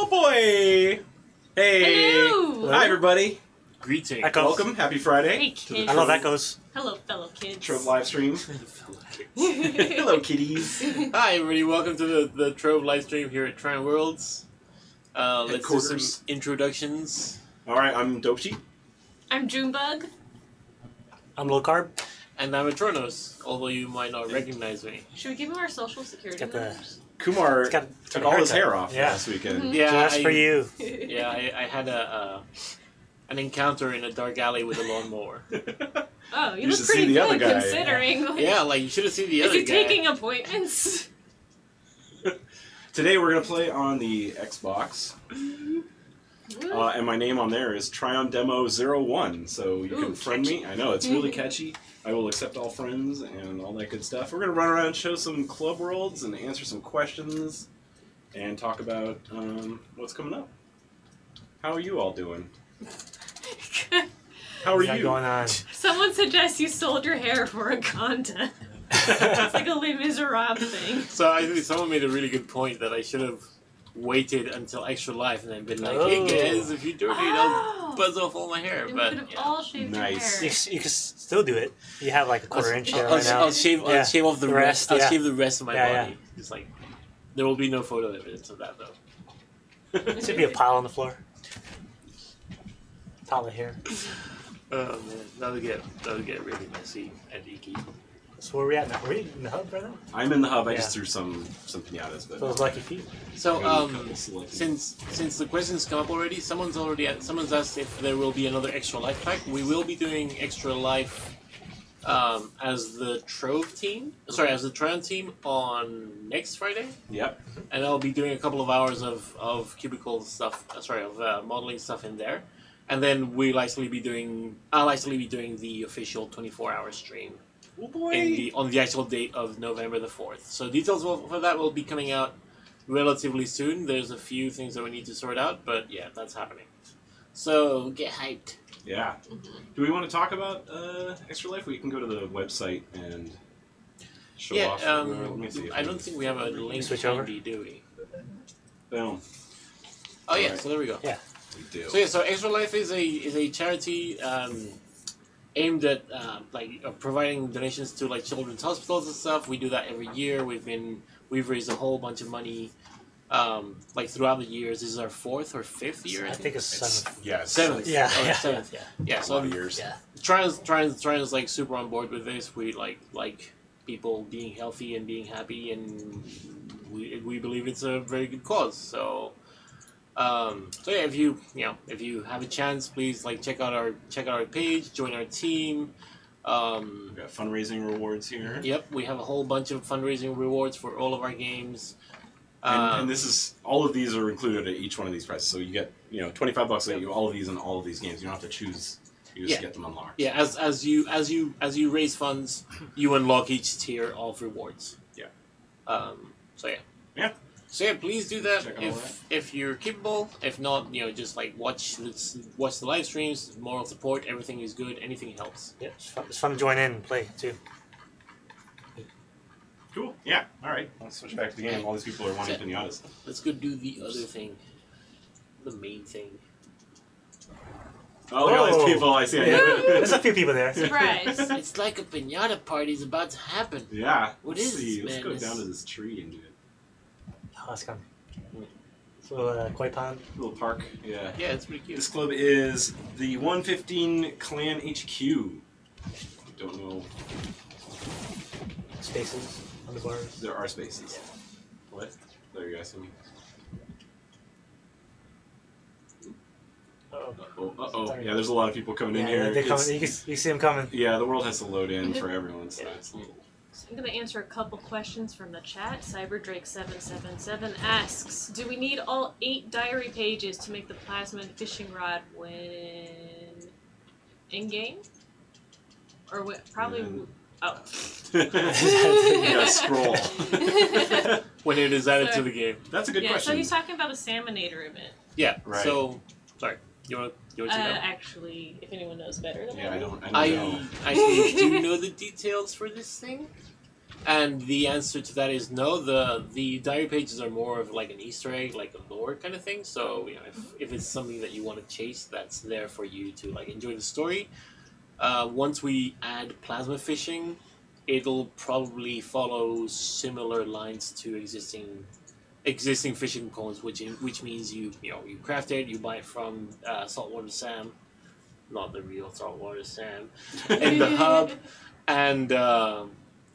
Oh boy! Hey! Hello. Hi everybody! Greetings. Welcome, happy Friday. Hey kids. I love echoes. Hello, fellow kids. Trove Livestream. Hello kitties. Hi everybody, welcome to the Trove livestream here at Trine Worlds. Let's do Headquarters. some introductions. Alright, I'm Dope Sheep. I'm Junebug. I'm low carb. And I'm Atronos, although you might not recognize me. Should we give him our social security Got the- numbers? Kumar It's got took a all his haircut. hair off Yeah. last weekend. Yeah, Just for you. Yeah, I had an encounter in a dark alley with a lawnmower. Oh, you You look should pretty see the good other guy. considering. Yeah, like you should have seen the Is other he guy. taking appointments? Today we're going to play on the Xbox. And my name on there is TryonDemo01, so you Ooh, can friend catchy. me. I know, it's really catchy. I will accept all friends and all that good stuff. We're going to run around and show some club worlds and answer some questions and talk about what's coming up. How are you all doing? How are What's that you? going on? Someone suggests you sold your hair for a contest. It's like a Les Miserables thing. So I think someone made a really good point that I should have waited until Extra Life and then been like, Oh. hey guys, if you donate, I'll buzz off all my hair. Then we But could have yeah. all shaved Nice. your You, hair. you can still do it. You have like a quarter inch there I'll, right now. I'll shave Yeah. off the The rest. rest, I'll yeah. shave the rest of my Yeah, body. It's like there will be no photo evidence of that though. There should be a pile on the floor. Pile of hair. Oh man, that would get really messy and icky. So where are we at now? Are we in the hub right now? I'm in the hub. I Yeah. just threw some pinatas, but Those lucky feet. So Selected. since the questions come up already, someone's asked if there will be another Extra Life pack. We will be doing Extra Life as the Trove team. Sorry, as the Trine team on next Friday. Yep. And I'll be doing a couple of hours of cubicle stuff. Modeling stuff in there, and then I'll actually be doing the official 24-hour stream Oh boy. on the actual date of November the 4th. So details for that will be coming out relatively soon. There's a few things that we need to sort out, but yeah, that's happening. So get hyped. Yeah. Do we want to talk about Extra Life? We can go to the website and show Yeah, off. Let me see. I don't think we have a link Switch over? handy, do we? Boom. Oh yeah, Alright. so there we go. Yeah. We do. So Extra Life is a charity aimed at providing donations to like children's hospitals and stuff. We do that every year. We've raised a whole bunch of money throughout the years. This is our 4th or 5th year. I think it's seventh. Yeah. It's Seventh. Yeah, Oh, yeah, seventh. yeah. Yeah, a so lot of years. Yeah. Trine's like super on board with this. We like people being healthy and being happy, and we believe it's a very good cause. So yeah, if you have a chance, please check out our page, join our team. We've got fundraising rewards here. Yep, we have a whole bunch of fundraising rewards for all of our games. And this is all of these are included at each one of these prices. So you get $25 to get you all of these and all of these games. You don't have to choose. You just get them unlocked. Yeah, as you raise funds, you unlock each tier of rewards. Yeah. So yeah. Yeah. So yeah, please do that Check out all that. if you're capable. If not, just watch the live streams. Moral support. Everything is good. Anything helps. Yeah, it's fun to join in and play too. Cool. Yeah. All right. Let's switch back to the game. All these people are wanting pinatas. Let's go do the other thing. The main thing. Oh, look at all these Whoa. people. I see. Yeah, there's a few people there. Surprise. It's like a pinata party's about to happen. Yeah. What Let's is see. this Let's go madness? down to this tree and do it. Oh, that's coming. So, koi pond. Little park. Yeah. Yeah, it's pretty cute. This club is the 115 Clan HQ. Don't know. Spaces on the bars. There are spaces. What? There you guys see me. Uh-oh. Uh-oh. Yeah, there's a lot of people coming in here. They're coming. It's- You see them coming. Yeah, the world has to load in for everyone, so it's a little... I'm going to answer a couple questions from the chat. CyberDrake777 asks, do we need all 8 diary pages to make the plasmid fishing rod when in-game? Or probably... Oh. you gotta scroll. When it is added to Sorry. the game. That's a good Yeah, question. so he's talking about a Salmonator event. Yeah. Right. So, sorry. You want to know? Actually, if anyone knows better than Yeah, I don't know. I actually do know the details for this thing. And the answer to that is no. The diary pages are more of like an Easter egg, like a lore kind of thing. So if it's something that you want to chase, that's there for you to like enjoy the story. Once we add plasma fishing, it'll probably follow similar lines to existing fishing components, which means you craft it, you buy it from Saltwater Sam, not the real Saltwater Sam, in the hub, and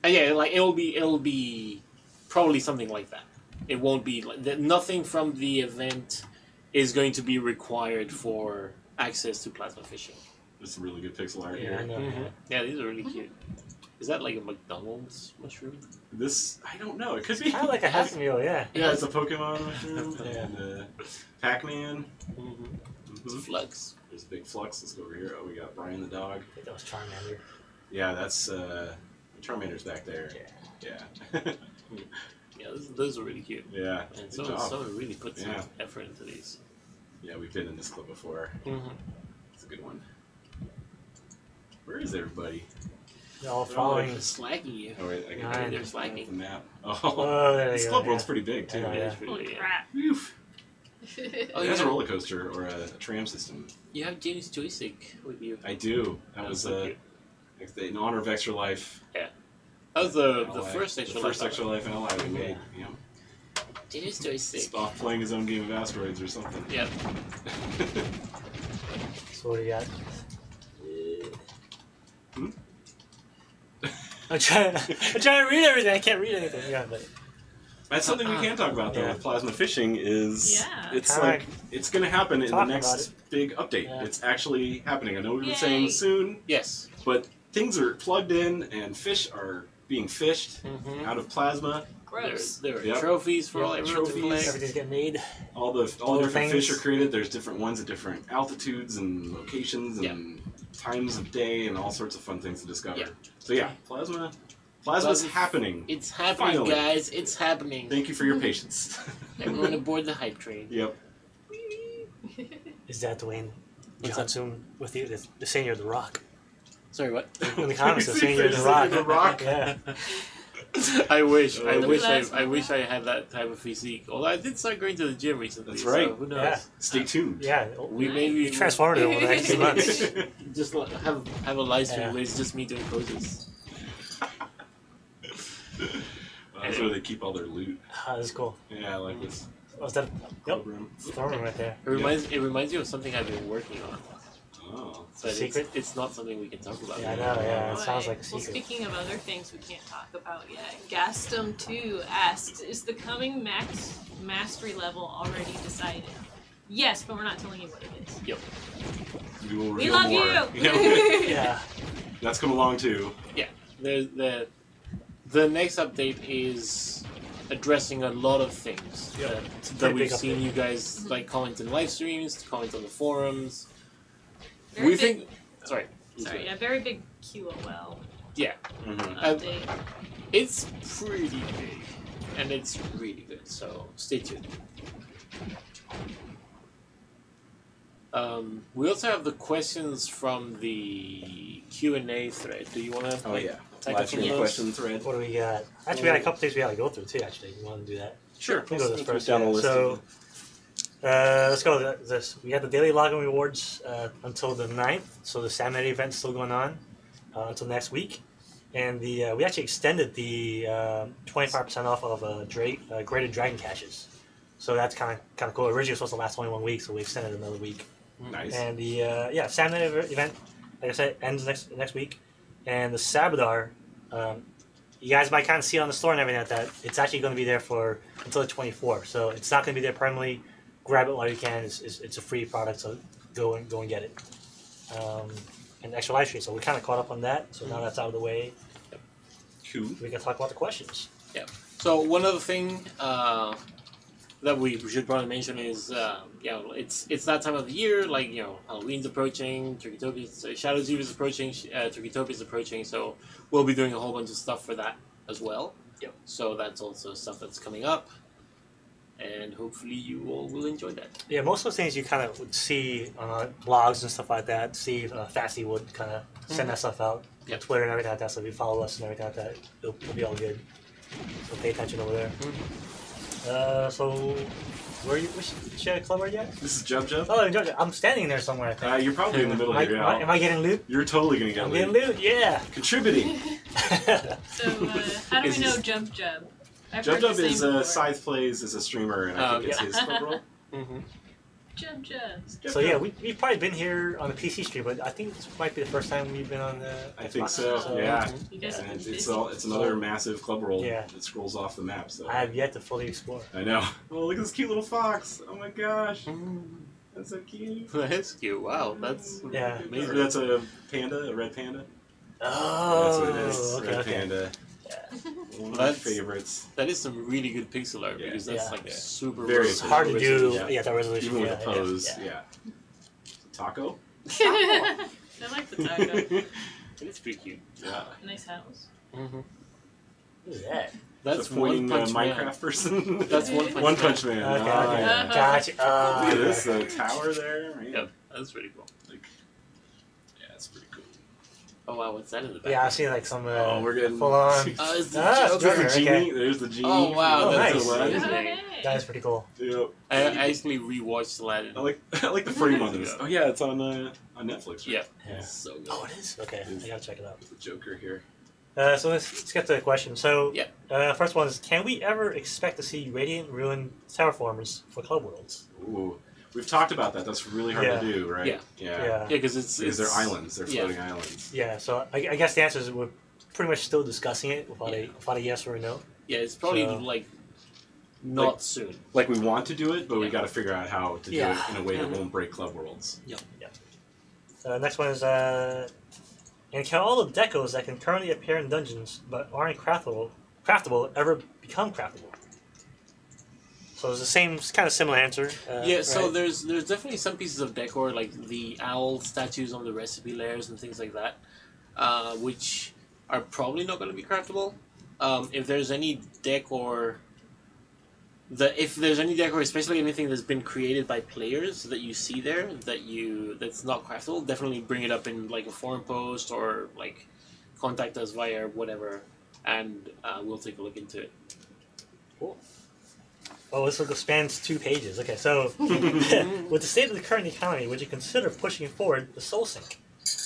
yeah, like it'll be probably something like that. It won't be like nothing from the event is going to be required for access to plasma fishing. This is really good pixel art Yeah, I here. know. Mm-hmm. Yeah, these are really cute. Is that like a McDonald's mushroom? This, I don't know. It could be. Kind of like a Happy Meal, yeah. Yeah, it's a Pokemon mushroom. Yeah. And Pac-Man. Mm-hmm. Mm-hmm. Flux. There's a big Flux. Let's go over here. Oh, we got Brian the dog. I think that was Charmander. Yeah, that's Charmander's back there. Yeah. Yeah, those are really cute. Yeah. And Good job. someone really put some Yeah. effort into these. Yeah, we've been in this club before. Mm-hmm. It's a good one. Where is everybody? They're all They're following. Slacking you. Oh wait, I can Nine. They're the slacking. map. Oh, Oh, there this you go, club yeah. world's pretty big too. Yeah, It's really, Holy yeah. crap. Oof. Oh, It has yeah. a roller coaster or a tram system. You have James joystick with you. I do. That was so cute. in honor of Extra Life. That was the LA. first extra The first life. Extra Life in LA we made. You know, James joystick. just off playing his own game of asteroids or something. Yep. So what do you got? Hmm? I'm trying to read everything. I can't read anything. Yeah, but That's something we can talk about though Yeah. with plasma fishing is Yeah. it's Kinda like it's going to happen in the talk about next it. big update. Yeah. It's actually happening. I know we've been Yay. saying soon, Yes. but things are plugged in and fish are being fished Mm-hmm. out of plasma. Gross. There are Yep. trophies for Yep, all everyone to trophies. collect. everything's getting made. All the All the different fish things. are created. There's different ones at different altitudes and locations and times of day and all sorts of fun things to discover. Yeah. So yeah, plasma's Plasma- happening. It's happening, Finally. guys. It's happening. Thank you for your patience. Everyone aboard the hype train. Yep. Is that Dwayne What's Johnson with you? They're saying you're the Rock. Sorry, what? In the comments, they're saying They're you're the saying Rock. you're the Rock. Yeah. I wish. I The wish. plasma I wish I had that type of physique. Although I did start going to the gym recently. That's right. So who knows? Yeah. Stay tuned. Yeah. We Nice. maybe You transformed it over the next 2 months. just have a live stream Yeah. where it's just me doing poses. That's where they keep all their loot. Ah, that's cool. Yeah, like this Was that? club Yep. room. Throwing right there. It reminds you of something I've been working on. Oh. But Secret? it's not something we can talk about. Yeah, I know. Yeah, it Boy. sounds like a Well, secret. speaking of other things we can't talk about yet, Gastum2 asks, is the coming max mastery level already decided? Yes, but we're not telling you what it is. Yep. We will We reveal love more. you! Yeah. That's come along too. The next update is addressing a lot of things Yeah. that Pretty we've big seen update. you guys like comment in live streams, comment on the forums. Very we big, think. Sorry. Sorry, yeah, very big QOL Mm-hmm. update. It's pretty big, and it's really good. So stay tuned. We also have the questions from the Q&A thread. Do you want to? Oh yeah. take Live us stream through those? question thread. What do we got? Actually, we got a couple things we gotta go through too. Actually, you want to do that? Sure. We'll go to this first. Down the yeah. list. So, let's go with this. We got the daily login rewards until the 9th. So the Saturday event's still going on until next week. And the we actually extended the 25% off of graded dragon caches. So that's kind of cool. Originally it was supposed to last only 1 week, so we extended another week. Nice. And the Saturday event, like I said, ends next week. And the Sabadar, you guys might kind of see it on the store and everything like that. It's actually going to be there for until the 24th. So it's not going to be there permanently. Grab it while you can. It's a free product, so go and get it. And extra live stream. So we kind of caught up on that. So now that's out of the way, Cool. we can talk about the questions. So one other thing that we should probably mention is, it's that time of the year. Like Halloween's approaching, Shadow's Eve is approaching, Turkeytopia is approaching. So we'll be doing a whole bunch of stuff for that as well. Yep. So that's also stuff that's coming up. and hopefully you all will enjoy that. Yeah, most of those things you kind of would see on blogs and stuff like that. See, Fasty would kind of send that stuff out. Yep. On Twitter and everything like that. So if you follow us and everything like that, it'll be all good. So pay attention over there. So which club are you at? This is Jub Jub. Oh, I'm standing there somewhere. I think. You're probably in the middle Am here. am I getting loot? You're totally gonna get I'm loot. getting loot. Yeah. Contributing. So, how do we Is know this- Jump Jub? I've Jub heard the Jub same is before. Scythe plays as a streamer, and I think it's yeah. his club role. Jump Jub. So yeah, we've probably been here on the PC stream, but I think this might be the first time we've been on the. I think Xbox. so. Yeah. You guys have And been it's busy. another massive club roll Yeah. that scrolls off the map. So I have yet to fully explore. I know. Oh, look at this cute little fox! Oh my gosh, that's so cute. That's cute. Wow, that's Yeah. amazing. That's a panda, a red panda. Oh, That's what it is. okay, Red okay. panda. One of my That's- favorites. That is some really good pixel art Yeah. because that's Yeah. like Yeah. super Very It's hard to do. Yeah. Yeah, that resolution. Even with yeah, the pose, yeah. yeah. Taco. I like the taco. It's pretty cute. Yeah. Nice house. Who's that? That's It's a pointing One Punch Man. Minecraft person. That's One Punch One Man. Punch Man. Okay, Ah, okay. yeah. Gotcha. Look at this tower there. Man. Yep, that's pretty cool. Like, yeah, it's pretty cool. Oh wow, what's that in the back? Yeah, I've seen like some Oh, we're getting full on. It's the Ah, Joker. Joker. There's the okay. genie. There's the genie. Oh, wow, Oh, That's nice. Aladdin. Yeah. Oh, hey. That is pretty cool. Yep. I actually rewatched Aladdin. I like the frame on this. Yeah. Oh yeah, it's on Netflix. Right? Yeah. Yeah. So good. Oh, it is. Okay, I gotta check it out. There's the Joker here. So let's get to the question. So, Yeah. first one is: can we ever expect to see Radiant Ruin terraformers for Club Worlds? Ooh, we've talked about that. That's really hard Yeah. to do, right? Yeah. Yeah. Yeah. Yeah, because it's They're islands. They're yeah. floating islands. Yeah. So I guess the answer is we're pretty much still discussing it without a yes or a no. Yeah, it's probably So- like not soon. Like we want to do it, but we Yeah. got to figure out how to Yeah. do it in a way that Mhm. won't break Club Worlds. Next one is and can all the decos that can currently appear in dungeons but aren't craftable ever become craftable? So it's the same kind of similar answer. Yeah, so right? there's definitely some pieces of decor like the owl statues on the recipe layers and things like that, which are probably not going to be craftable. If there's any decor, especially anything that's been created by players that you see there that's not craftable, definitely bring it up in like a forum post or like contact us via whatever, and we'll take a look into it. Cool. Oh, this will spans 2 pages. Okay, so with the state of the current economy, would you consider pushing forward the Soul Sync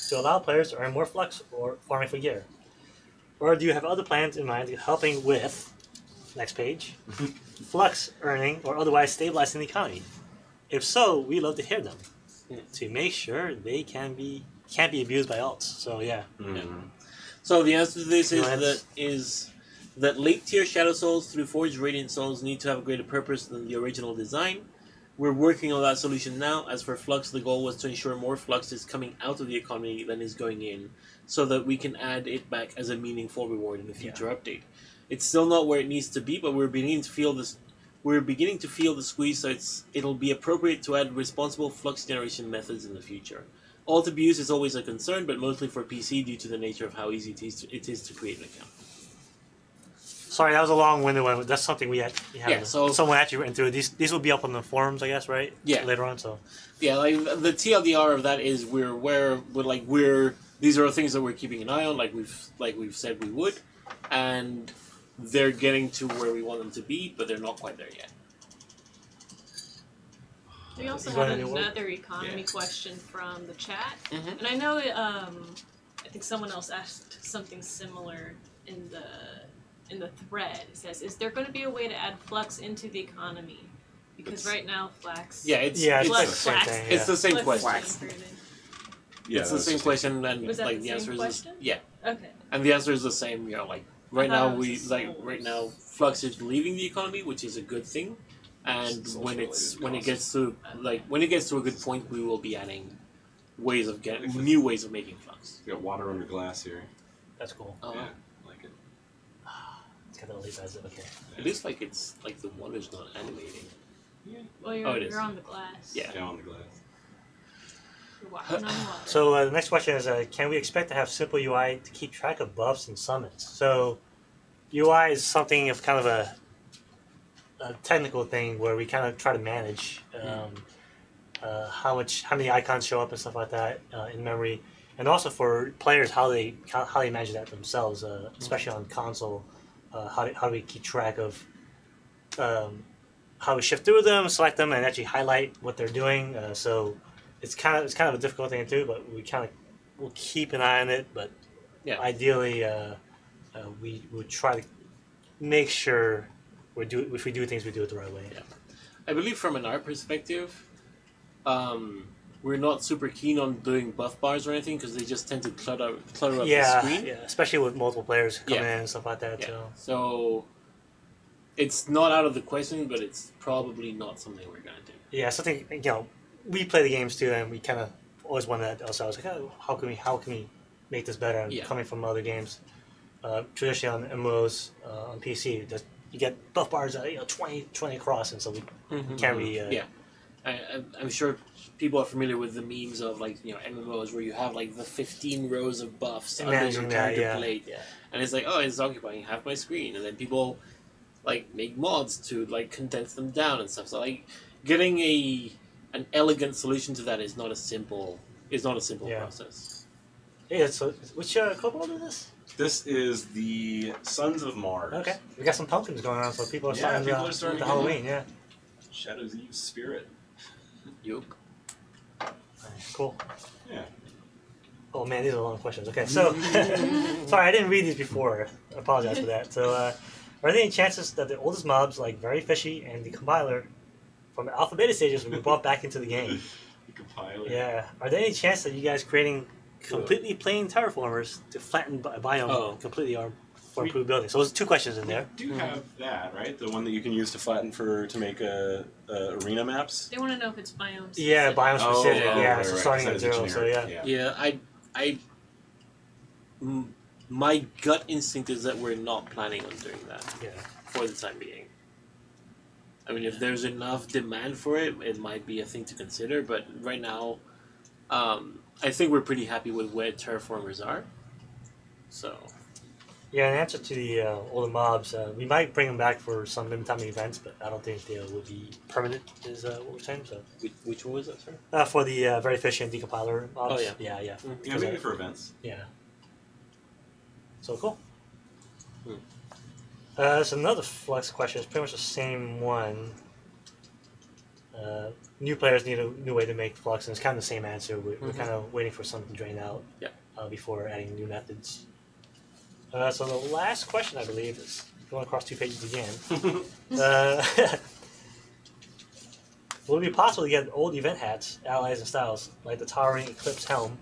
to allow players to earn more flux or farming for gear? Or do you have other plans in mind helping with, next page, flux earning or otherwise stabilizing the economy? If so, we love to hear them to make sure they can't be abused by alts. So yeah. Mhm. So the answer to this Go is that late tier Shadow Souls through Forged Radiant Souls need to have a greater purpose than the original design. We're working on that solution now. As for Flux, the goal was to ensure more Flux is coming out of the economy than is going in, so that we can add it back as a meaningful reward in a future update. It's still not where it needs to be, but we're beginning to feel this. We're beginning to feel the squeeze, so it'll be appropriate to add responsible Flux generation methods in the future. Alt abuse is always a concern, but mostly for PC due to the nature of how easy it is to create an account. Sorry, that was a long-winded one. But that's something we had. Yeah, so- someone actually went through. These will be up on the forums, I guess, right? Yeah. Later on. So Yeah, like the TLDR of that is these are things that we're keeping an eye on, like we've said we would, and they're getting to where we want them to be, but they're not quite there yet. We also You have got any more? another economy Yeah. question from the chat, Mhm. and I know I think someone else asked something similar in the thread. It says, "Is there going to be a way to add flux into the economy? Because right now, flax. Yeah, it's it's Flux, the same flax. thing. it's the same Flux question. is included. Yeah, It's the that's same just- question, and Was that like the the same answer is question? yeah, Okay. and the answer is the same. You know, like right I thought now it was we the like souls. right now Flux is leaving the economy, which is a good thing, and Souls when related it gets to a good point, we will be adding new ways of making Flux. You got water under glass here. that's cool. Uh, Yeah, I like it. It's kind of leave as it. Okay. It looks like it's like the water's not animating. Well, Oh, it is. you're on the glass. Yeah. Down on the glass. You're walking on water. So the next question is: can we expect to have simple UI to keep track of buffs and summons? So UI is something of kind of a technical thing where we kind of try to manage how many icons show up and stuff like that in memory, and also for players how they manage that themselves, especially on console. How do we keep track of how we shift through them, select them, and actually highlight what they're doing. So it's kind of a difficult thing to do, but we'll keep an eye on it. But Yeah. ideally, we would try to make sure if we do things, we do it the right way. Yeah. I believe from an art perspective, we're not super keen on doing buff bars or anything because they just tend to clutter up the screen. Yeah, especially with multiple players coming in and stuff like that. Yeah. So it's not out of the question, but it's probably not something we're gonna do. yeah, something we play the games too, and we kind of always wanted ourselves like, how can we make this better? And coming from other games, traditionally on MMOs on PC, you get buff bars 20 across, and so we can't really. I'm sure people are familiar with the memes of MMOs where you have like the 15 rows of buffs under your character plate, and it's like, oh, it's occupying half my screen, and then people like make mods to like condense them down and stuff. So like getting an elegant solution to that is not a simple process. Yeah. So which co-op is this? This is the Sons of Mars. Okay, we got some pumpkins going on, so people are starting to Halloween. Yeah. Shadow's Eve spirit. Yup. Cool. Yeah. Oh man, these are long questions. Okay, so sorry, I didn't read these before. I apologize for that. So, are there any chances that the oldest mobs like Very Fishy and the compiler from the alpha beta stages will be brought back into the game? The compiler. Yeah. Are there any chance that you guys creating completely plain terraformers to flatten a biome completely for improved building? So there's two questions in there. We do have that, right? The one that you can use to flatten to make arena maps. They want to know if it's biome specific. Yeah, biome specific. Right, so starting at 0. So My gut instinct is that we're not planning on doing that. Yeah. For the time being. I mean, if there's enough demand for it, it might be a thing to consider. But right now, I think we're pretty happy with where terraformers are. So. Yeah, in answer to the older mobs, we might bring them back for some limited time events, but I don't think they will be permanent, is what we're saying. So, which one was that, sir? For the Very Fishy and Decompiler mobs. Oh, yeah. Yeah. Yeah, maybe for events. Yeah. So cool. There's another Flux question. It's pretty much the same one. New players need a new way to make Flux, and it's kind of the same answer. We're kind of waiting for something to drain out before adding new methods. So the last question, I believe, is going across 2 pages again. Will it be possible to get old event hats, allies, and styles, like the Towering Eclipse Helm?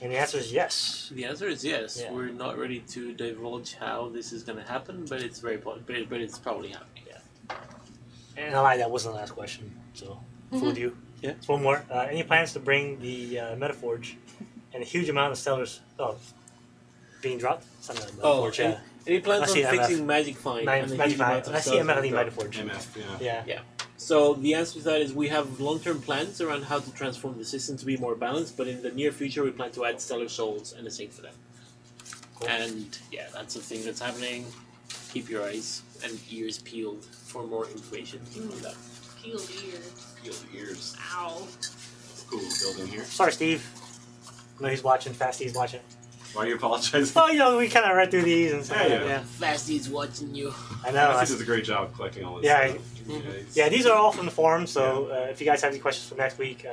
And the answer is yes. The answer is yes. Yeah. We're not ready to divulge how this is going to happen, but it's but it's probably happening. Yeah. And I lied, that wasn't the last question, so fooled you. Yeah. It's one more. Any plans to bring the Metaforge and a huge amount of Stellars being dropped? It's not Metaforge, Any plans on MF. fixing Magic Find? Magic Find. I see MF and Metaforge. MF, Yeah. So the answer to that is we have long-term plans around how to transform the system to be more balanced, but in the near future we plan to add Stellar Souls and a save for them. Cool. And yeah, that's a thing that's happening. Keep your eyes and ears peeled for more information on that. Peeled ears. Peeled ears. Ow. It's a cool building here. Sorry, Steve. I know he's watching. Fasty's watching. Why are you apologizing? Oh, we kind of read through these and stuff. Yeah. Fasty's watching you. I know. Fasty does a great job collecting all this stuff. Yeah, these are all from the forum, so if you guys have any questions for next week,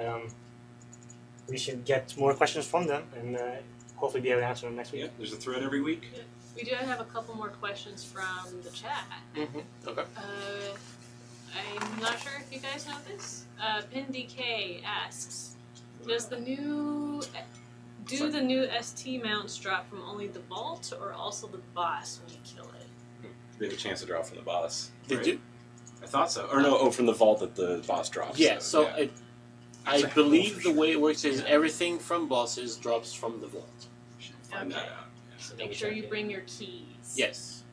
we should get more questions from them and hopefully be able to answer them next week. Yeah, there's a thread every week. Yeah. We do have a couple more questions from the chat. Okay. I'm not sure if you guys know this. PinDK asks, does the new ST mounts drop from only the vault or also the boss when you kill it? They have a chance to drop from the boss. They do? I thought so. Or no, from the vault that the boss drops. Yeah, I believe the way it works is everything from bosses drops from the vault. Find that out. So make sure you bring your keys. Yes.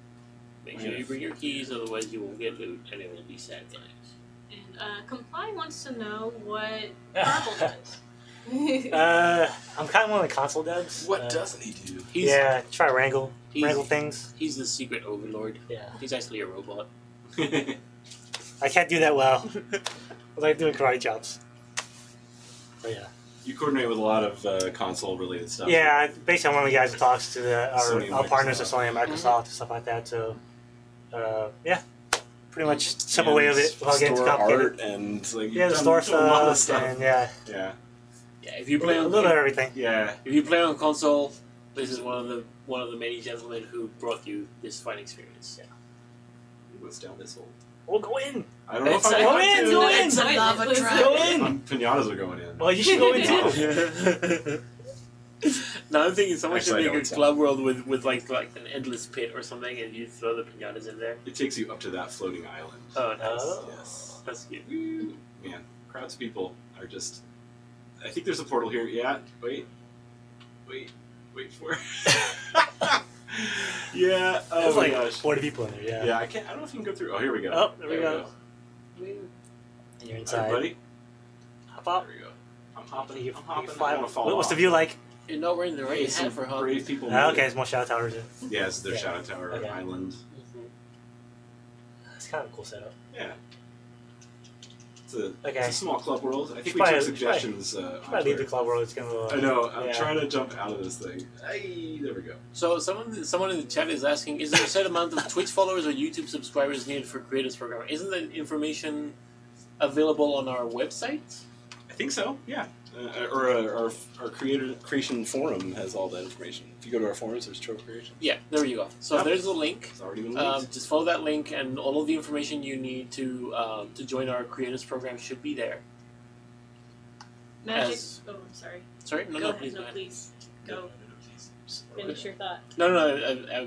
Make sure you bring your keys, otherwise you won't get loot and it will be sad times. And Comply wants to know what Marble does. I'm kind of one of the console devs. What doesn't he do? Try to wrangle things. He's the secret overlord. Yeah. He's actually a robot. I can't do that well. I like doing karate chops. But yeah. You coordinate with a lot of console-related stuff. Yeah, basically I'm one of the guys who talks to Sony and our partners at Microsoft. Sony and Microsoft and stuff like that. So, yeah, pretty much simple way of it without getting too Store complicated. art and like Yeah, the you've store done a lot of stuff, stuff. and yeah, Yeah, Yeah, if you a play on little bit of everything. yeah. if you play on console, this is one of the many gentlemen who brought you this fine experience. What's down this hole? We'll go in. I don't know It's if I a- want in, to. go in. It's a lava trap. Go in. Pinatas are going in. Well, you should go in too. Now I'm thinking someone should Actually, I make know a it's club world with like an endless pit or something, and you throw the pinatas in there. It takes you up to that floating island. Oh, nice. Oh. Yes. That's cute. Woo. Man, crowds of people are just. I think there's a portal here. Yeah. Wait for it. Yeah. Oh There's my like gosh. 40 people in there. Yeah. Yeah, I can't. I don't know if you can go through. Oh, here we go. Oh, there we go. And you're All inside. right, buddy. Hop up. There we go. I'm hopping. You I'm hopping. fly. I don't want to fall What's the off. view like? You're nowhere in the Hey, race. some Half for hug. brave people. Oh, made okay, it. it's more shout towers. Yeah, it's their Yeah. Shadow Tower Okay. Island. It's kind of a cool setup. Yeah. It's Okay. a small club world. I think we Probably- took suggestions. If I on leave the Twitter. club world, it's gonna. I know. I'm Yeah. trying to jump out of this thing. Hey, there we go. So someone in the chat is asking, is there a set amount of Twitch followers or YouTube subscribers needed for Creators Program? Isn't that information available on our website? I think so. Yeah. Our creation forum has all that information. If you go to our forums, there's Trove Creation. Yeah, there you go. So Yep. there's the link. It's already been linked. Just follow that link, and all of the information you need to join our Creators Program should be there. Magic. As- Oh, I'm sorry. Sorry, no, Go no, ahead. please No, go ahead. please. Go. Finish your thought. No,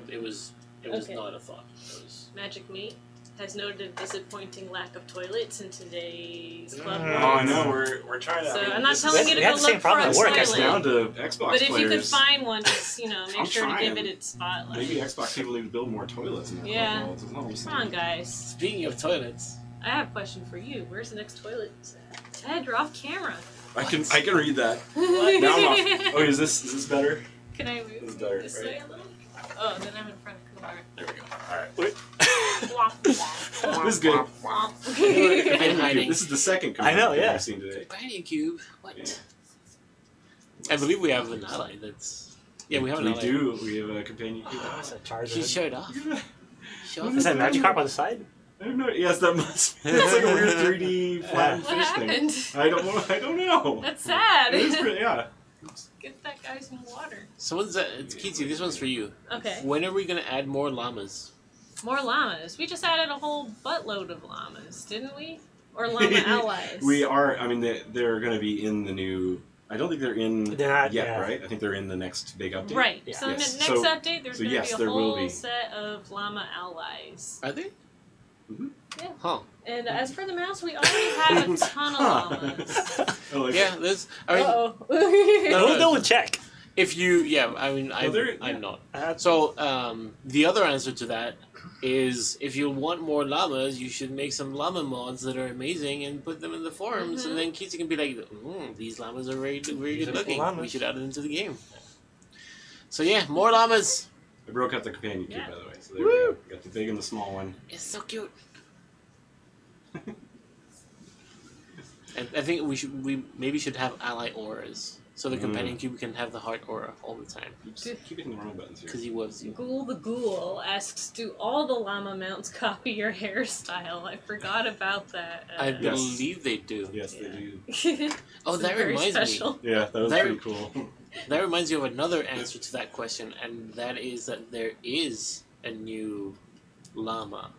it was Okay. not a thought. It was. Magic Meat has noted a disappointing lack of toilets in today's club Oh, world. Oh, I know. We're trying to. So I mean, I'm not this telling is, you to we had go the same look for problem a at work, It's toilet. down to Xbox But if you could players. find one, just make I'm sure to trying. give it its spotlight. Maybe Xbox people need to build more toilets in the Yeah. club world. That's all I'm saying. Come on, guys. Speaking of toilets, I have a question for you. Where's the next toilet? Ted, you're off camera. I can read that. Now I'm off. Oh, is this better? Can I move This is better, this right? way a little? Oh, then I'm in front of Kumar. There we go. All right. Womp, This is good. womp. I'm hiding. This is the second I know, commander yeah. I've seen today. Companion Cube. What? Yeah. I believe we have an ally. That's we have an We ally. do. We have a companion. Oh, it's a charger. He showed off. Show off. Is that Magikarp on the side? I don't know. Yes, that must. It's like a weird 3D flat What fish happened? thing. I don't know. That's sad. It is pretty, yeah. Get that guy some water. Someone's Kitty, this one's for you. Okay. When are we gonna add more llamas? More llamas. We just added a whole buttload of llamas, didn't we? Or llama allies. We are. I mean, they're going to be in the new. I don't think they're in They're not yet, yeah. right? I think they're in the next big update. Right. Yeah. So in the Yes. next So- update, there's so going to yes, be a there will whole be. set of llama allies. Are they? Mhm. Yeah. Huh. And as for the mouse, we already have a ton of llamas. I like Yeah, there's. I mean, Uh-oh. No, No one check. if you, I mean, I'm yeah. not. Uh, So, the other answer to that is if you want more llamas, you should make some llama mods that are amazing and put them in the forums, and then Kitty can be like, these llamas are very, very good looking. llamas. We should add them into the game. So yeah, more llamas. I broke out the companion cube, Yeah. by the way. So there we go. Got the big and the small one. It's so cute. I think we maybe should have ally auras, so the companion cube can have the heart aura all the time, Keep hitting the wrong buttons here. because he loves you. Ghoul the Ghoul asks, do all the llama mounts copy your hairstyle? I forgot about that. I Yes. believe they do. Yes, Yeah. they do. Oh, that Very reminds special. me. Yeah, that was There- pretty cool. That reminds me of another answer to that question, and that is that there is a new llama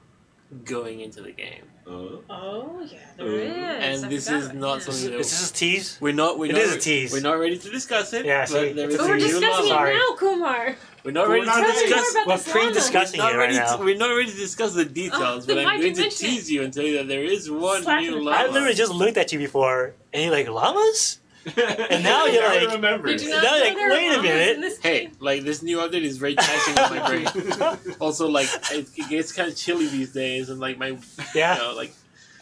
going into the game, Oh, yeah, there Uh, is. and I this forgot is about not him. something that Is this a tease? we're not. We're It not, is a tease. We're not ready to discuss it. Yeah, see, but there is it's But a we're new discussing llama. it Sorry. now, Kumar. We're not We're ready not to Tell me more discuss. about We're this llama. pre-discussing Not it right ready now. we're not ready to discuss the details, but then I'm why'd you going to mention tease you and tell you that there is one Slap in new the llama. I literally just looked at you before, and you're like, llamas? And now you're I like- remember. Did you not Now know you're like, there are wait a llamas minute. in this Hey, game? like this new update is very taxing on my brain. Also, like it gets kind of chilly these days, and like my, Yeah. you know, like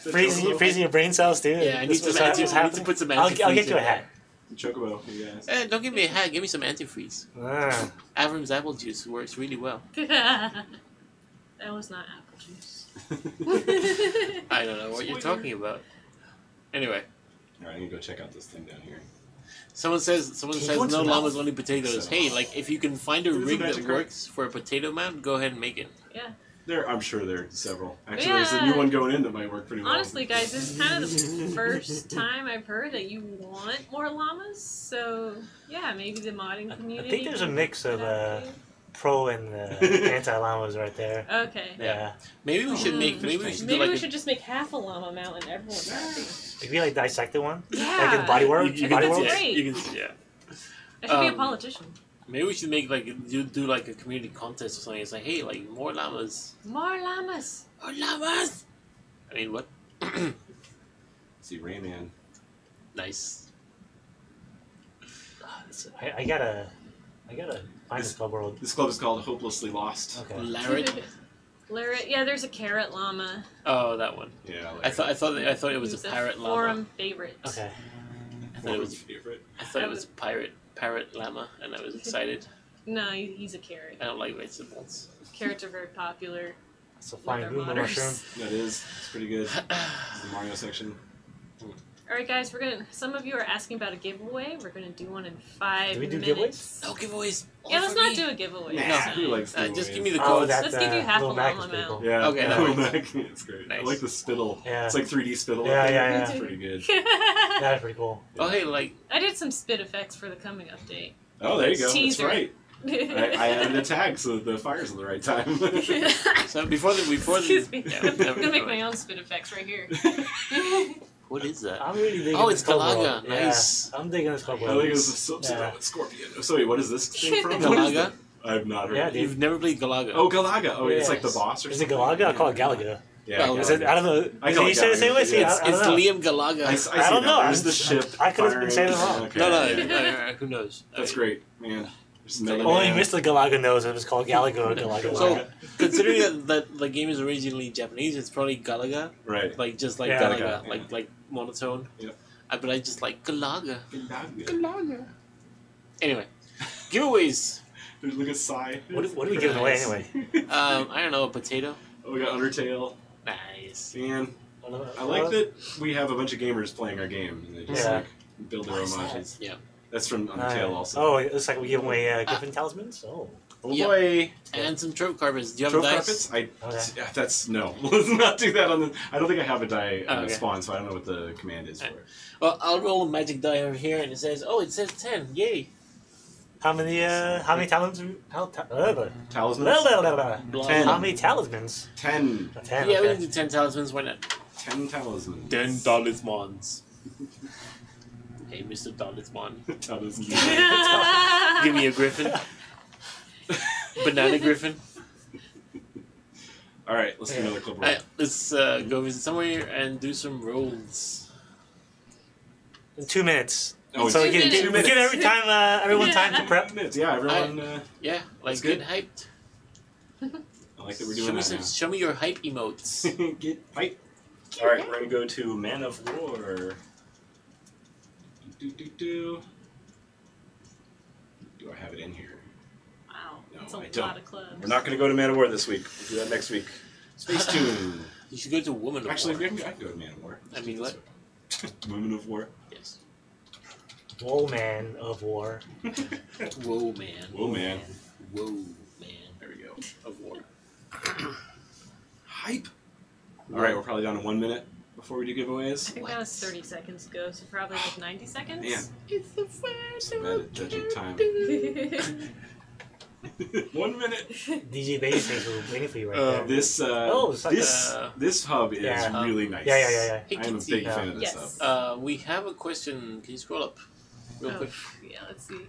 Freezing your brain cells, too. yeah, I need That's some what's I need to happening. put some I'll antifreeze. get you in a hat. Chocobo, you guys. there. Don't give me a hat. Give me some antifreeze. Ah. Avram's apple juice works really well. That was not apple juice. I don't know what you're talking about. Anyway, All right, I'm gonna go check out this thing down here. someone says Can you no go into the llamas, mouth? only potatoes. Hey, like if you can find a There's a rig that magic card. works for a potato mount, go ahead and make it. I'm sure there are several. Actually, there's a new one going in that might work pretty well. Honestly, guys, this is kind of the first time I've heard that you want more llamas. So yeah, maybe the modding community. I think there's a can mix of get after you. pro and anti-llamas right there. Okay. Yeah. Maybe we should make. fish Maybe we tank. should do Maybe we like should just make half a llama mount and everyone's happy. It could be like dissected one. Yeah. Like in Body World. you that's Body can, World. yeah, great. you can, yeah. I should be a Um, politician. Maybe we should make like do like a community contest or something. It's like, hey, like more llamas. More llamas. More llamas. I mean, what? See, Rayman. Nice. I gotta find this club world. This club is called Hopelessly Lost. Okay. Larry. Larry, yeah, there's a carrot llama. Oh, that one. Yeah, I thought it was Who's a parrot llama. forum favorite. Okay. I thought it was favorite. a parrot llama, and I was excited. No, he's a carrot. I don't like vegetables. Carrots are very popular. So with fine our Goomba modders. mushroom. That is. It's pretty good. It's the Mario section. All right, guys, some of you are asking about a giveaway. We're gonna do one in 5 Do we do minutes. No giveaways. Yeah, let's not do a giveaway. Nah, this who time. likes Just give giveaways? me the Oh, codes. that Let's give you half little a Mac llama is pretty amount. cool. Yeah. Okay, that Little works. Mac. It's great. I Nice. like the spittle. Yeah. It's like 3D spittle. Yeah, up there. yeah, yeah. It's pretty good. That's pretty cool. Oh, hey, like I did some spit effects for the coming update. Oh, there you go. Teaser. That's right. I added a tag so that the fire's at the right time. so before the Excuse me. Yeah, I'm gonna make my own spit effects right here. What is that? I'm really digging Oh, this it's club Galaga. world. Yeah, Nice. I'm digging this club I world. think it's a Yeah. scorpion. So wait, what is this thing from? Galaga? I've not heard Yeah, of it. dude. You've never played Galaga. Oh, Galaga. Oh, it's like the Yes. boss or Is it something? Galaga? I call it Galaga. Yeah, Well, Is Galaga. it? I don't know. I Is call it it you say the same Galaga. way? See, It's- I don't It's know. Liam Galaga. I see don't know. that. There's the ship. I could have been saying it wrong. Okay, No, yeah. who knows? That's great, man. There's Mega Only Man. Mr. Galaga knows if it's called Galaga or Galaga. So, considering that the game is originally Japanese, it's probably Galaga, Right. like just like Yeah. Galaga, Yeah. like monotone. Yep. But I just like Galaga. Galaga. Galaga. Anyway, giveaways. Dude, look at Psy. what are we giving away anyway? I don't know, a potato. Oh, we got Undertale. Nice. Man, I like that we have a bunch of gamers playing our game. And they just Yeah. like build their What's that? homages. Yeah. That's from Undertale also. Oh, it looks like we give away Griffin talismans. Oh, Oh Yep. boy. And some Trove carpets. Do you have Trove a dice? carpets? Okay. Yeah, that's no. Let's not do that on the. I don't think I have a die Oh, okay. spawn, so I don't know what the command is for it. Well, I'll roll a magic die over here, and it says 10. Yay. how many talismans? Talismans. Blah, 10. blah. How many talismans? 10. 10. Yeah, we Okay. can do 10 talismans. Why not? 10 talismans. 10 talismans. Hey, Mr. Talisman. Talismans. Give me a griffin. Banana griffin. All right, let's do another clip. roll. Alright, let's go visit somewhere and do some rolls. In 2 minutes. Oh, So we it's give, 2 we minutes. give everyone time to prep. minutes. Yeah, everyone. Yeah, like That's good. get hyped. I like that we're Show doing me, that show me your hype emotes. now. Get hype. All right, we're gonna go to Man of War. Do I have it in here? Wow, No, that's a I lot don't. of clubs. We're not gonna go to Man of War this week. We'll do that next week. Space Tune. You should go to Woman of Actually, War. I can go to Man of War. I mean, what? Women of War. Yes. Whoa, man of war. Whoa, man. Whoa, man. Whoa, man. There we go. Of war. Hype. All right, we're probably down to 1 minute before we do I giveaways. think that was 30 seconds ago, so probably like 90 seconds. Man, It's the first bad at judging time. 1 minute. DJ Babyface was waiting for you right there. This it's like this hub is Yeah. really nice. Yeah. Hey, I am a Kitsy. big fan of this Yes. hub. We have a question. Can you scroll up real Oh, quick? yeah, let's see.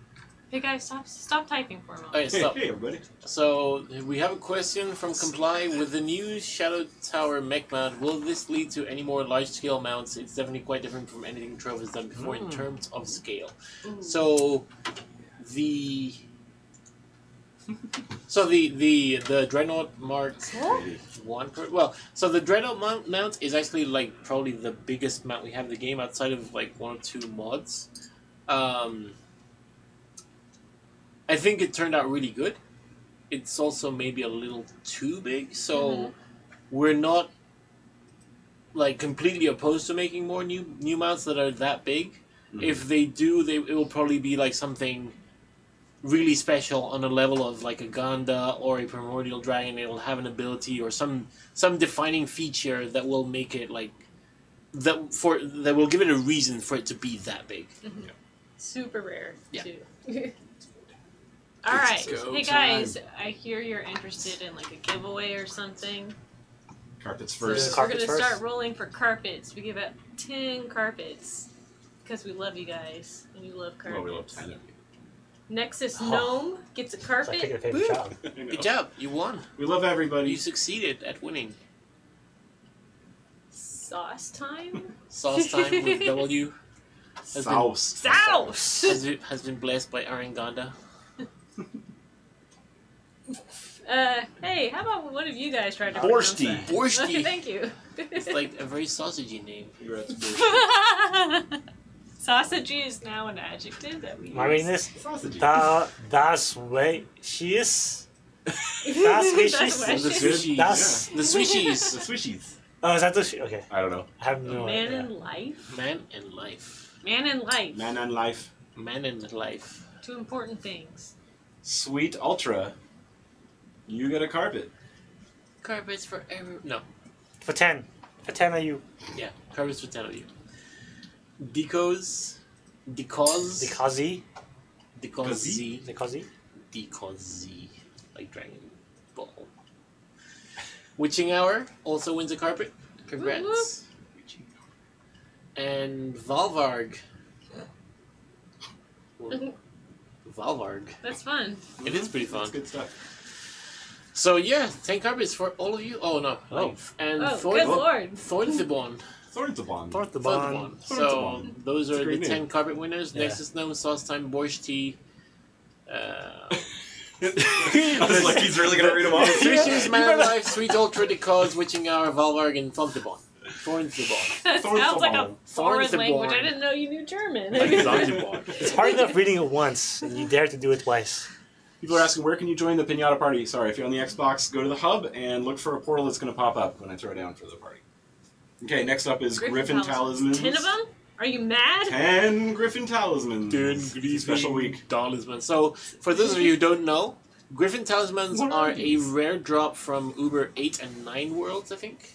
Hey guys, stop typing for a moment. Okay, stop. Hey, everybody. So we have a question from Comply. With the new Shadow Tower mech mount, will this lead to any more large-scale mounts? It's definitely quite different from anything Trove has done before in terms of scale. Ooh. So the the Dreadnought Mark One. So the Dreadnought mount is actually like probably the biggest mount we have in the game outside of like 1 or 2 mods. I think it turned out really good. It's also maybe a little too big, so we're not like completely opposed to making more new mounts that are that big. Mhm. If they do, it will probably be like something really special on the level of like a Ganda or a Primordial Dragon. It'll have an ability or some defining feature that will make it like that will give it a reason for it to be that big. Mhm. Super rare, Yeah. too. All right. go Hey, guys, I hear you're interested in like a giveaway or something. Carpets So first. we're Carpets going to first. start rolling for carpets. We give out 10 carpets because we love you guys and you love carpets. Well, we love 10 of you. Nexus Oh. Gnome gets a It's like picking a carpet. favorite child. I know. Good job, you won. We love everybody. You succeeded at winning. Sauce time? Sauce time with W Sauce. Sauce! has been blessed by Aranganda. Hey, how about one of you guys try to Borsty. pronounce that? Borsty. Okay, thank you. It's like a very sausagey name. Congrats, Bush. Sausagey is now an adjective that we use. Am I reading this? Sausage. Das way she is. Das way she That's is. way The she is. swishies. Das. The swishies. The swishies. Oh, is that the okay? I don't know. I have no Man idea. in life? Man and life. Man in life. Man on life. Man and life. Two important things. Sweet Ultra. You get a carpet. Carpets for every... No. For 10. For 10 of you. Yeah, carpets for 10 of you. Decos. Decos. Dekazi. Decos Z. Dekazi. Decos Z. Like Dragon Ball. Witching Hour also wins a carpet. Congrats. And Valvarg. Valvarg. That's fun. It is pretty That's fun. good stuff. So yeah, 10 carpets for all of you. Oh no. Oh. Life. And Oh, good lord. Thornthibon. Thornthibon. Thorth the Thornthibon. bond. So Thornthibon. those That's are a the great 10 name. carpet winners. Yeah. Nexus Gnome, Sauce Time, Borscht Tea. I was like, he's really gonna read them all. Swishies, Man Life, Sweet Ultra, Decause, Witching Hour, Valvarg, and Thornthibon. Thornthibon. That sounds like a Thornthibon. foreign Thornthibon. language. I didn't know you knew German. It's hard enough reading it once, and you dare to do it twice. People are asking, where can you join the Pinata Party? Sorry, if you're on the Xbox, go to the hub and look for a portal that's going to pop up when I throw down for the party. Okay, next up is Griffin Talismans. 10 of them? Are you mad? 10 Griffin Talismans. Special week. Talisman. So, for those of you who don't know, Griffin Talismans What are are a these? rare drop from Uber 8 and 9 worlds, I think.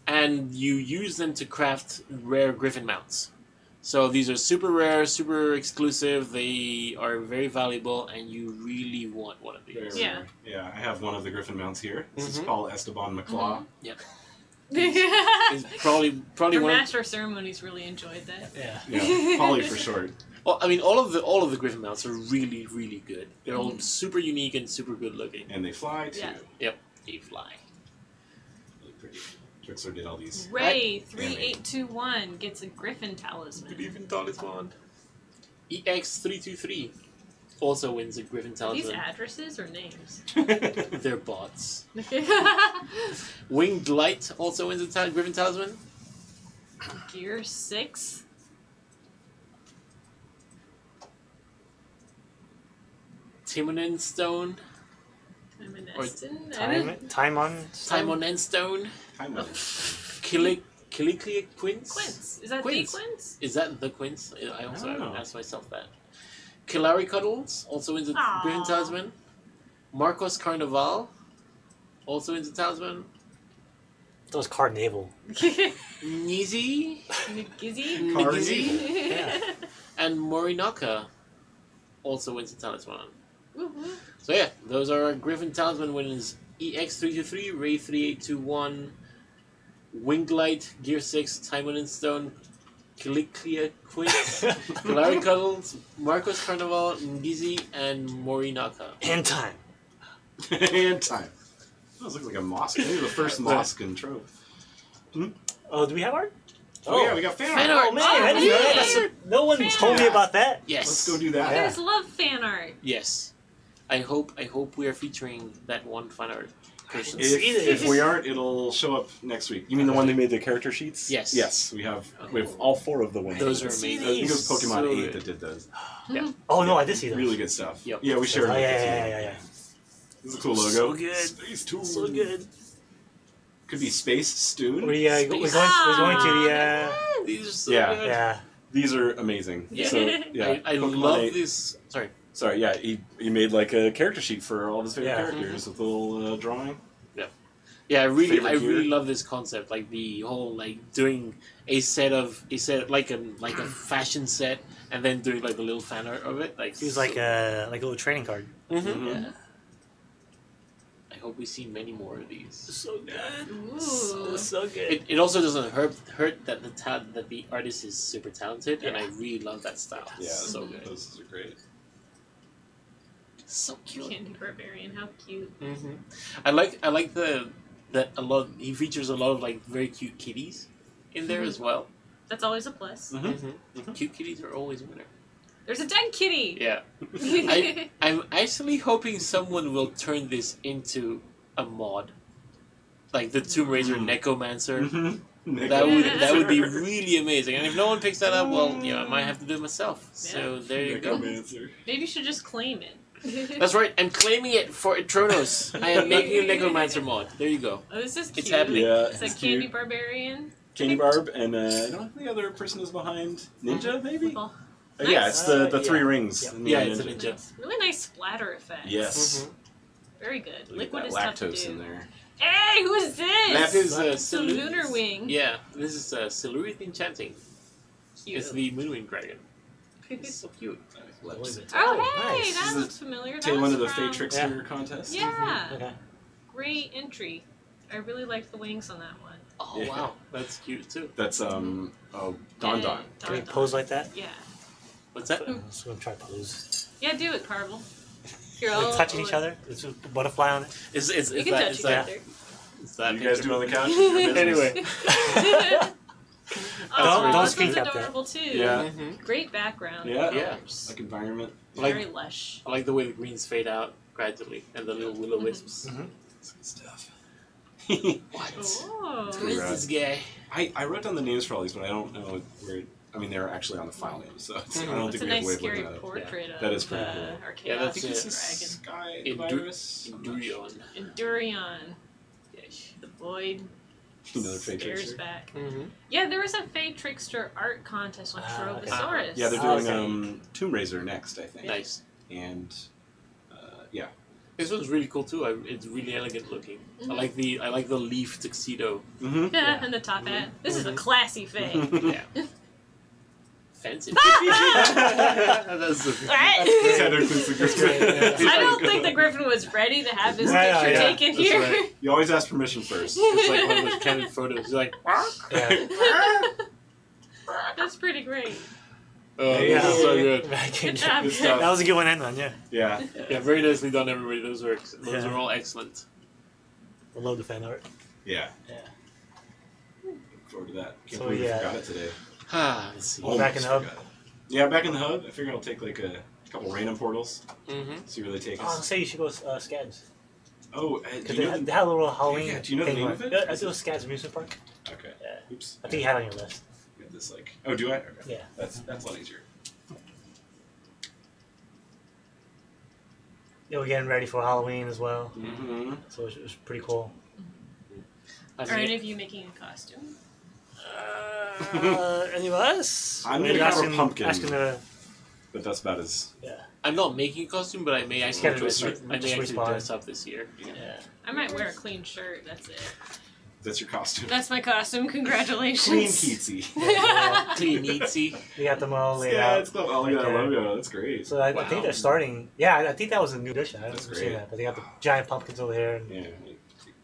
And you use them to craft rare Griffin mounts. So these are super rare, super exclusive, they are very valuable, and you really want one of these. Very Yeah. rare. Yeah, I have one of the Griffin mounts here. This is Mhm. Paul Esteban McClaw. It's probably Your one of, Master of Ceremonies really enjoyed that. Yeah. Yeah, Polly for short. well, I mean all of the Griffin mounts are really, really good. They're all super unique and super good looking. And they fly too. Yeah. They fly. Really pretty. Trickster did all these. Ray 3821 gets a Griffin Talisman. Griffin Talisman. EX323 also wins a Griffin Are these Talisman. addresses or names? They're bots. Winged Light also wins a Griffin Talisman. Gear 6. Timonen Stone. Timon Or Eston. Time on. Timonen Stone. Time limit. Kiliklia Quince. Quince. Is that Quince. the Quince? Is that the Quince? I also Oh. asked myself that. Kilari Cuddles also wins a Aw. Griffin Talisman. Marcos Carnaval also wins a Talisman. Those Carnaval. Nizi. Gizzy? Nizi. Yeah. And Morinaka also wins a Talisman. Woo-hoo. So yeah, those are our Griffin Talisman winners. EX323, Ray 3821, Winged Light, Gear 6, Timon and Stone, Kiliklia Quince, Larry Cuddles, Marcos Carnaval, Ngizi, and Morinaka. In time. And time. That looks like a mosque. Maybe the first mosque in Trove. Oh, do we have art? Oh, yeah, we got fan Fan art. art. Oh man, Oh, I didn't know yeah. that. No one Fan told me art. about that. Yes. Let's go do that. I Yeah. just love fan art. Yes. I hope we are featuring that one fan art person. If we aren't, it'll show up next week. You mean the one they made the character sheets? Yes. Yes, we have all 4 of the winners. Those are I think amazing. it was Pokemon So 8 good. that did those. Oh no, I did see those. Really good stuff. Yep. Yeah, we shared Oh it. yeah, with yeah, you. yeah, yeah. This is a cool logo. So good. Space Tool. So good. Could be Space Stoon. We're going to the. These are so Yeah. good. Yeah. These are amazing. Yeah. So yeah, I Pokemon love 8 this. Sorry. Sorry, yeah, he made like a character sheet for all of his favorite Yeah. characters with a little drawing. Yeah, I really Favorite gear? love this concept. Like the whole like doing a set like a fashion set, and then doing like a little fan art of it. Like Seems like a little training card. Mhm. Mhm. Yeah. I hope we see many more of these. So good. Ooh. So good. It also doesn't hurt that that the artist is super talented, and I Yeah. really love that style. Yeah, So good. those are great. So cute. Candy Barbarian, how cute. Mm-hmm. I like that a lot. He features a lot of like very cute kitties in there as well. That's always a plus. Mm-hmm. Cute kitties are always a winner. There's a dead kitty! Yeah. I'm actually hoping someone will turn this into a mod, like the Tomb Raider Necromancer. Mm-hmm. That would be really amazing. And if no one picks that up, well, I might have to do it myself. So there you go. Necromancer. Maybe you should just claim it. That's right. I'm claiming it for Etronos. I am making a Necromancer mod. There you go. Oh, this is cute. It's happening. Yeah, It's like it's Candy cute. Barbarian. Candy Barb, and I don't know if the other person is behind. Ninja, maybe? Oh, Yeah, nice. it's the Yeah. three rings. Yep. in the Yeah, it's a Ninja. ninja. nice. Really nice splatter effect. Yes. Very good. Look at Liquid that is tough to lactose do. in there. Hey, who is this? That is It's a lunar wing. Yeah, this is Siluric Enchanting. Cute. It's the Moonwing Dragon. It's so cute. Lips. Oh, hey, nice. that This is looks familiar. That Tail was end of the from... Fate Trickster contest. Yeah, Okay. great entry. I really liked the wings on that one. Oh Yeah. wow, that's cute too. That's Don Don. Yeah, Can we Don. pose like that? Yeah. What's that? I'm just gonna try to pose. Yeah, do it, Carvel. Here, We're I'll- touching I'll- each other. There's a butterfly on it. It's You can that, touch it's each that, other. it's that You guys picture. do on the couch? Your business. Anyway. Oh, Don't this screen one's cap that. adorable too. Yeah. Great background. Yeah. colors. Like environment. Very lush. I like the way the greens fade out gradually and the little willow wisps. That's good stuff. What? Oh. Who is this guy? I wrote down the names for all these, but I don't know where. I mean, they're actually on the file names, so it's, I don't It's a think we have a nice way of looking scary that up. portrait of That is pretty cool. our Yeah, I that's think chaos it's a dragon. sky virus. Endurion. Endurion. Yes. The void Another Fate stares Trickster. back. Mm-hmm. Yeah, there was a Fate Trickster art contest on Okay. Trovosaurus. Yeah, they're Oh, doing okay. Tomb Raider next, I think. Nice. And yeah, This one's really cool too. It's really elegant looking. I like the leaf tuxedo. mm-hmm. Yeah, and the top hat. This is a classy Fate. Yeah. Fancy. That's His Alright. head includes the Griffin. I don't think the Griffin was ready to have his Yeah, picture yeah. taken That's here. right. You always ask permission first. It's like one of those candid photos. You're like, Yeah. That's pretty great. oh, Yeah. this is so good. Good job. Good stuff. That was a good one to end on, yeah. Yeah. Yeah, very nicely done, everybody. Those Yeah. are all excellent. I love the fan art. Yeah. Yeah. Look forward to that. Can't So, believe we yeah. forgot it today. Let's see. Well, back in the hub. forgot it. Yeah, back in the hub. I figured I'll take like a couple random portals. Mm-hmm. See where they take Oh, I'll us. say you should go Scads. Oh, do Because you know they had a little Halloween Yeah, do you know the thing name on of it? Yeah, I think it was Scads Amusement Park. Okay. Yeah. Oops. I think you had it on your list. Got this like. Oh, do I? Okay. Yeah. That's a lot easier. Yeah, we're getting ready for Halloween as well. Mm-hmm. So it was pretty cool. I Are any mean, of you making a costume? Any of us? I'm Maybe gonna have a asking- pumpkin. Asking the, But that's about as. yeah. I'm not making a costume, but I may actually Kind of dress up. just I may actually respawn. dress up this year. Yeah. I might wear a clean shirt. That's it. That's your costume. That's my costume. Congratulations. Clean Keatsy. Clean neatsy. We got them all laid Yeah, out. it's cool. Oh, look at that Right there. logo. That's great. So I Wow. think they're starting. Yeah, I think that was a new edition. I That's haven't seen great. that, but they got the giant pumpkins over here, and Yeah.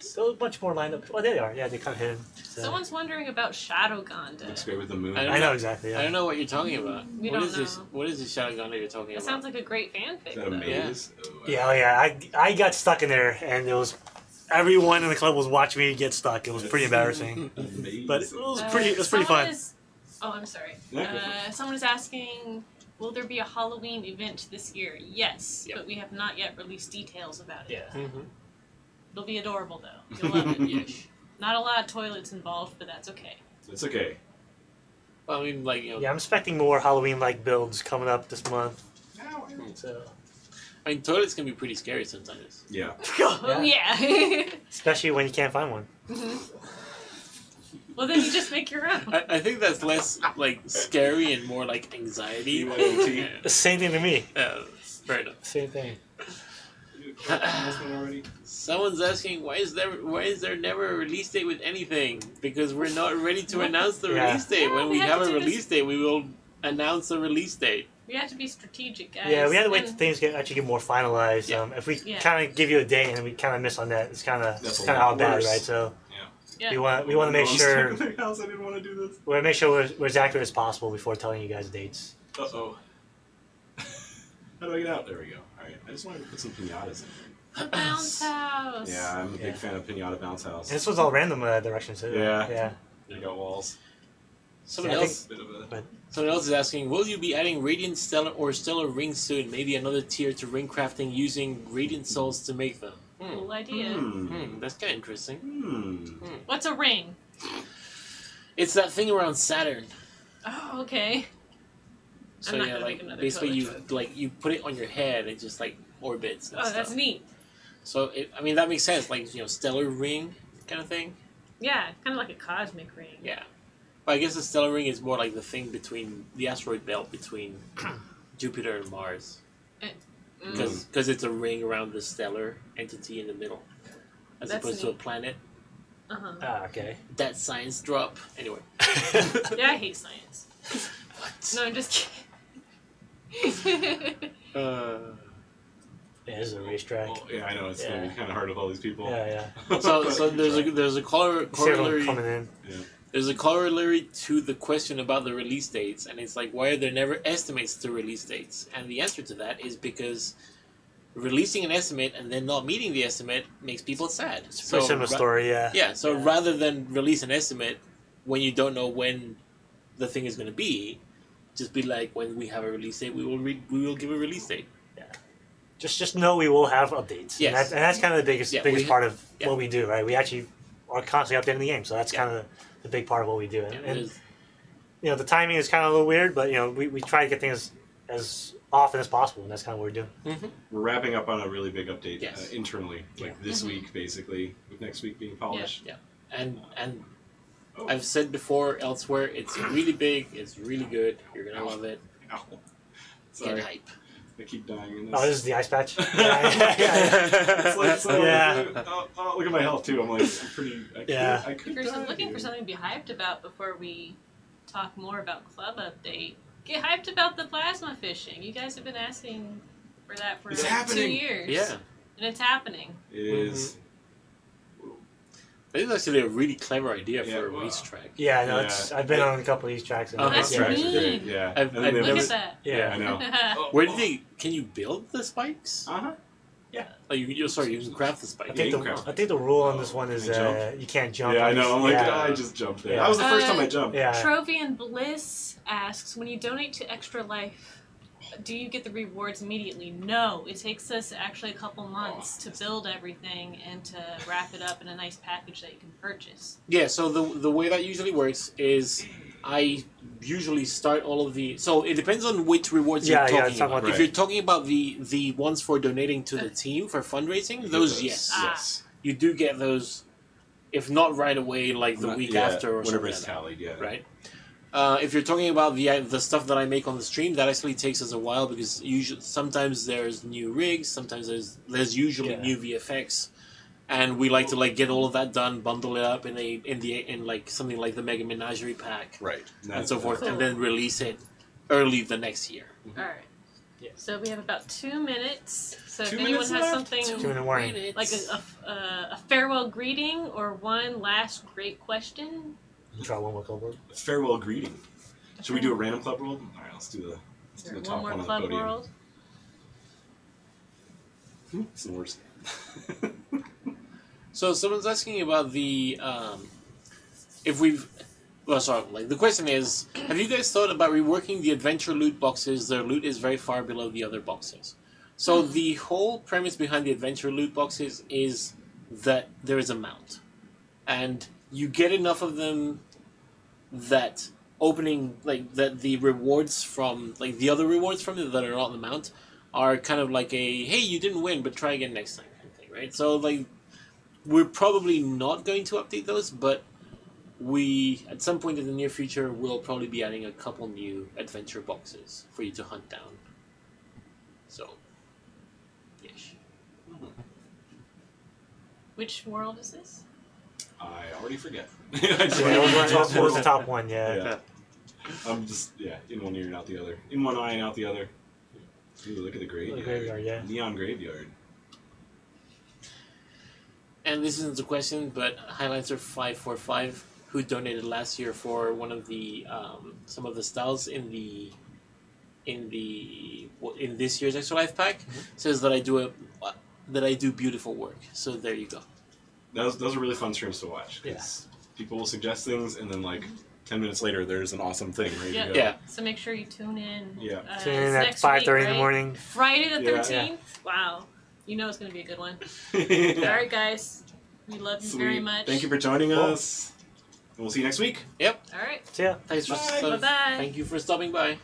still a bunch more lined up. Oh, there they are. Yeah, they kind of hidden. So. Someone's wondering about Shadow Gonda. Looks great with the moon. I don't I know exactly. I Yeah. don't know what you're talking about. We What don't is this? know. What is this Shadow Gun that you're talking That about? sounds like a great fanfic. Is that a though. maze? Oh, Yeah, oh yeah. I got stuck in there, and it was everyone in the club was watching me get stuck. It was pretty embarrassing, a maze. but it was pretty. It was pretty someone fun. Oh, I'm sorry. Yeah, go for Someone is asking, will there be a Halloween event this year? Yes, Yep. but we have not yet released details about it. Yeah. Mm-hmm. It'll be adorable though. You'll love it. Yes. Not a lot of toilets involved, but that's okay. It's okay. Well, I mean, like Yeah, I'm expecting more Halloween-like builds coming up this month. So I mean, toilets can be pretty scary sometimes. Yeah. Oh yeah. Especially when you can't find one. Well, then you just make your own. I think that's less like scary and more like anxiety. BYOT. The same thing to me. Yeah, fair enough. Same thing. Already? Someone's asking why is there never a release date with anything? Because we're not ready to announce the Yeah. release date. Yeah, When we we have have to a do this- release date, we will announce a release date. We have to be strategic, guys. Yeah, we had to wait till And- things actually get more finalized. Yeah. If we Yeah. kind of give you a date and we kind of miss on that, it's kind of That's a our lot bad, worse. right? So Yeah. we want to make I'm sure stuck in the house. I didn't want to do this. we want to make sure we're as accurate as possible before telling you guys dates. Uh-oh. How do I get out? There we go. Alright, I just wanted to put some pinatas in there. The bounce house. Yeah, I'm a big Yeah. fan of pinata bounce house. And this was all random directions too. Yeah. Yeah. You got walls. Someone Yeah, I else Bit of a... Someone else is asking, will you be adding Radiant Stellar or Stellar rings soon? Maybe another tier to ring crafting using Radiant Souls to make them. Cool idea. That's kind of interesting. What's a ring? It's that thing around Saturn. Oh, okay. So I'm not yeah, gonna like make another basically toilet you put it on your head and it just like orbits. And Oh, stuff. that's neat. So I mean that makes sense. Like stellar ring kind of thing. Yeah, kind of like a cosmic ring. Yeah, but I guess the stellar ring is more like the thing between the asteroid belt between Jupiter and Mars, because it's a ring around the stellar entity in the middle, as That's opposed to a neat. planet. Uh-huh. Ah, okay. That science drop. Anyway. Yeah, I hate science. What? No, I'm just kidding. Yeah, this is a racetrack. Oh, yeah, I know. It's Yeah. going to be kind of hard with all these people. Yeah, yeah. So there's a See everyone corollary. coming in. Yeah. There's a corollary to the question about the release dates, and it's like, why are there never estimates to release dates? And the answer to that is because releasing an estimate and then not meeting the estimate makes people sad. It's a pretty similar story, yeah. Yeah, so Yeah. rather than release an estimate when you don't know when the thing is going to be, just be like, when we have a release date, we will give a release date. Just know we will have updates. Yes. And that's kind of the biggest Yeah, biggest we- part of yeah. what we do, right? We actually are constantly updating the game, so that's Yeah. kind of the big part of what we do. Yeah, And there's- you know, the timing is kind of a little weird, but you know, we try to get things as often as possible, and that's kind of what we're doing. We're wrapping up on a really big update Yes. internally, like this week, basically, with next week being polished. Yeah. And Oh. I've said before elsewhere, it's really big, it's really good, you're going to love it. Ow. Get Sorry, hype. I keep dying in this. Oh, this is the ice patch. It's like, so, Yeah. oh, look at my health too. I'm like, I'm pretty. Yeah. I If could you're die, looking for dude. something to be hyped about before we talk more about Club Update, get hyped about the plasma fishing. You guys have been asking for that for It's like happening. 2 years. Yeah. And it's happening. It is. That is actually a really clever idea Yeah, for a well, racetrack. Yeah, no, Yeah. it's I've been on a couple of these tracks. And Oh, That's These tracks are great. neat. Yeah. I've- And then I've they Look was- at that. Yeah, I know. Oh, Where did they? Can you build the spikes? Uh-huh. Oh, you can craft the spikes. I think, Yeah, you I think the rule on this one is Can you jump? you can't jump. Yeah, I on know. these- I'm like, yeah. I just jumped there. Yeah. That was the first time I jumped. Yeah. Trovian Bliss asks, when you donate to Extra Life, do you get the rewards immediately? No. It takes us actually a couple months to build everything and to wrap it up in a nice package that you can purchase. Yeah, so the way that usually works is I usually start all of the... So it depends on which rewards Yeah, you're yeah, talking talk about. about If that. you're talking about the ones for donating to the team for fundraising, those, yes. Yes. You do get those, if not right away, like the week Yeah, after or whenever something it's like that, tallied, yeah. right? If you're talking about the stuff that I make on the stream, that actually takes us a while because usually sometimes there's new rigs, sometimes there's usually Yeah. new VFX, and we like to like get all of that done, bundle it up in like something like the Mega Menagerie pack Right. and so forth, Cool. and then release it early the next year. Alright. Yeah. So we have about 2 minutes. So if 2 anyone minutes has left? something 2 in the morning. like a farewell greeting or one last great question, Try one more club board. Farewell greeting. Should we do a random club world? All right, let's do the or top one more one on the Club podium. World. It's the worst. So someone's asking about the if we've well sorry like the question is, have you guys thought about reworking the adventure loot boxes? Their loot is very far below the other boxes. So the whole premise behind the adventure loot boxes is that there is a mount, and you get enough of them that opening like that the rewards from like the other rewards from it that are not the mount are kind of like a hey, you didn't win, but try again next time kind of thing, right? So like we're probably not going to update those, but we at some point in the near future will probably be adding a couple new adventure boxes for you to hunt down. So, yes. Which world is this? I already forget. Yeah, it was the top one, yeah. I'm just in one ear and out the other, in one eye and out the other. Ooh, look at the graveyard. Neon graveyard. And this isn't a question, but Highlighter545, who donated last year for one of the some of the styles in this year's Extra Life pack, says that I do beautiful work. So there you go. Those are really fun streams to watch. Yes. People will suggest things, and then like 10 minutes later, there's an awesome thing ready to go. Yeah. So make sure you tune in. Yeah. Tune in at 5:30 in the morning. Friday the 13th? Yeah. Wow. You know it's going to be a good one. Alright, guys. We love you very much. Thank you for joining us. And we'll see you next week. Yep. Alright. See ya. Thanks for Bye-bye. Thank you for stopping by.